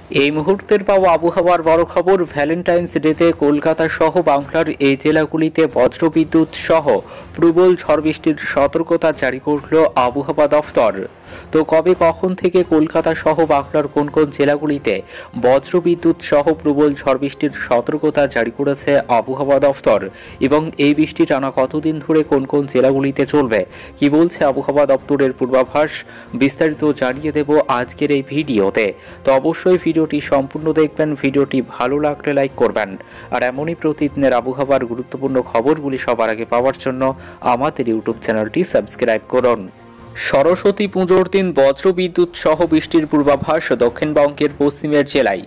এই মুহূর্তের পাওয়া আবহাওয়ার বড় খবর, ভ্যালেন্টাইন্স ডেতে কলকাতা সহ বাংলার এই জেলাগুলিতে বজ্রবিদ্যুৎ সহ প্রবল ঝড় বৃষ্টির সতর্কতা জারি করল আবহাওয়া দফতর। তো কবে কখন থেকে কলকাতা সহ বাংলার কোন কোন জেলাগুলিতে বজ্রবিদ্যুৎ সহ প্রবল ঝড় বৃষ্টির সতর্কতা জারি করেছে আবহাওয়া দফতর এবং এই বৃষ্টি টানা কতদিন ধরে কোন কোন জেলাগুলিতে চলবে, কি বলছে আবহাওয়া দপ্তরের পূর্বাভাস, বিস্তারিত জানিয়ে দেব আজকের এই ভিডিওতে। তো অবশ্যই ভিডিওটি সম্পূর্ণ দেখবেন, ভিডিওটি ভালো লাগলে লাইক করবেন আর এমনই প্রতিদিনের আবহাওয়ার গুরুত্বপূর্ণ খবরগুলি সবার আগে পাওয়ার জন্য আমাদের ইউটিউব চ্যানেলটি সাবস্ক্রাইব করুন। সরস্বতী পুজোর দিন বজ্রবিদ্যুৎ সহ বৃষ্টির পূর্বাভাস দক্ষিণবঙ্গের পশ্চিমের জেলায়।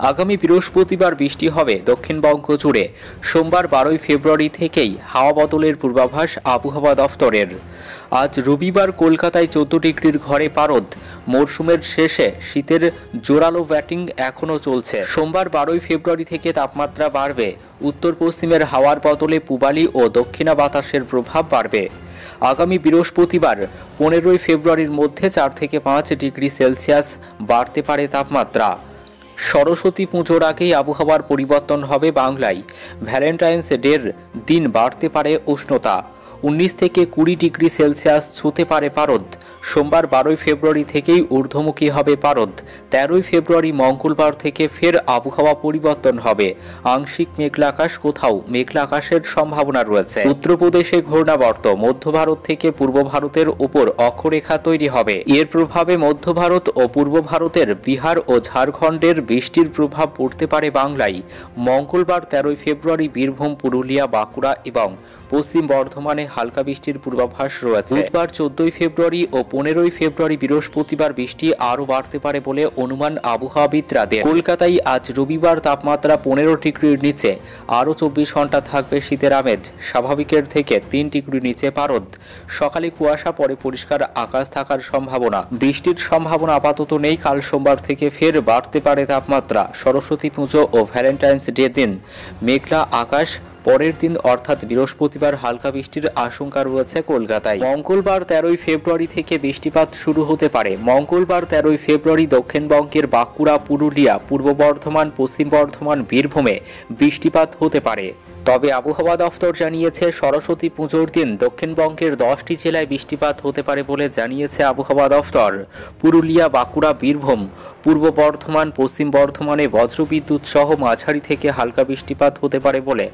আগামী বৃহস্পতিবার বৃষ্টি হবে দক্ষিণবঙ্গ জুড়ে। সোমবার 12 ফেব্রুয়ারি থেকেই হাওয়া বদলের পূর্বাভাস আবহাওয়া দফতরের। আজ রবিবার কলকাতায় 14 ডিগ্রির ঘরে পারদ। মরশুমের শেষে শীতের জোরালো ব্যাটিং এখনও চলছে। সোমবার 12 ফেব্রুয়ারি থেকে তাপমাত্রা বাড়বে। উত্তর পশ্চিমের হাওয়ার বদলে পূবালি ও দক্ষিণা বাতাসের প্রভাব বাড়বে। আগামী বৃহস্পতিবার 15 ফেব্রুয়ারির মধ্যে 4 থেকে 5 ডিগ্রি সেলসিয়াস বাড়তে পারে তাপমাত্রা। সরস্বতী পুজোর আগেই আবহাওয়ার পরিবর্তন হবে বাংলায়। ভ্যালেন্টাইন্স ডের দিন বাড়তে পারে উষ্ণতা। 19 থেকে 20 ডিগ্রি সেলসিয়াস ছুঁতে পারে পারদ। সোমবার 12 ফেব্রুয়ারি থেকেই ঊর্ধ্বমুখী হবে পারদ। 13 ফেব্রুয়ারি মঙ্গলবার থেকে ফের আবহাওয়া পরিবর্তন হবে। আংশিক মেঘলা আকাশ, কোথাও মেঘলা আকাশের সম্ভাবনা রয়েছে। উত্তরপ্রদেশে ঘূর্ণাবর্ত মধ্য ভারত থেকে পূর্ব ভারতের উপর অক্ষরেখা তৈরি হবে। এর প্রভাবে মধ্য ভারত ও পূর্ব ভারতের বিহার ও ঝাড়খণ্ডের বৃষ্টির প্রভাব পড়তে পারে বাংলায়। মঙ্গলবার 13 ফেব্রুয়ারি বীরভূম, পুরুলিয়া, বাঁকুড়া এবং পশ্চিম বর্ধমানে হালকা বৃষ্টির পূর্বাভাস রয়েছে। বুধবার 14 ফেব্রুয়ারি ও 15 ফেব্রুয়ারি বৃহস্পতিবার বৃষ্টি আরও বাড়তে পারে বলে অনুমান আবহাওয়াবিদদের। কলকাতায় আজ রবিবার তাপমাত্রা 15 ডিগ্রির নিচে, আরও 24 ঘন্টা থাকবে শীতের আমেজ। স্বাভাবিকের থেকে 3 ডিগ্রি নিচে পারদ। সকালে কুয়াশা, পরে পরিষ্কার আকাশ থাকার সম্ভাবনা। বৃষ্টির সম্ভাবনা আপাতত নেই। কাল সোমবার থেকে ফের বাড়তে পারে তাপমাত্রা। সরস্বতী পুজো ও ভ্যালেন্টাইন্স ডে দিন মেঘলা আকাশ। পরের দিন অর্থাৎ বৃহস্পতিবার হালকা বৃষ্টির আশঙ্কা রয়েছে কলকাতায়। মঙ্গলবার 13 ফেব্রুয়ারি থেকে বৃষ্টিপাত শুরু হতে পারে। মঙ্গলবার 13 ফেব্রুয়ারি দক্ষিণবঙ্গের বাঁকুড়া, পুরুলিয়া, পূর্ব বর্ধমান, পশ্চিম বর্ধমান, বীরভূমে বৃষ্টিপাত হতে পারে। তবে আবহাওয়া দফতর জানিয়েছে সরস্বতী পুজোর দিন দক্ষিণবঙ্গের 10টি জেলায় বৃষ্টিপাত হতে পারে বলে জানিয়েছে আবহাওয়া দফতর। পুরুলিয়া, বাঁকুড়া, বীরভূম, পূর্ব বর্ধমান, পশ্চিম বর্ধমানে বজ্রবিদ্যুৎ সহ মাঝারি থেকে হালকা বৃষ্টিপাত হতে পারে বলে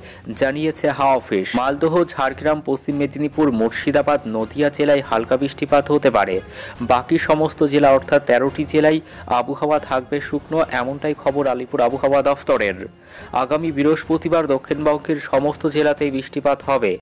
জানিয়েছে হাওয়া অফিস। মালদহ, ঝাড়গ্রাম, পশ্চিম মেদিনীপুর, মুর্শিদাবাদ, নদিয়া জেলায় হালকা বৃষ্টিপাত হতে পারে। বাকি সমস্ত জেলা অর্থাৎ 13টি জেলায় আবহাওয়া থাকবে শুকনো, এমনটাই খবর আলিপুর আবহাওয়া দফতরের। আগামী বৃহস্পতিবার দক্ষিণবঙ্গের সমস্ত জেলাতেই বৃষ্টিপাত হবে।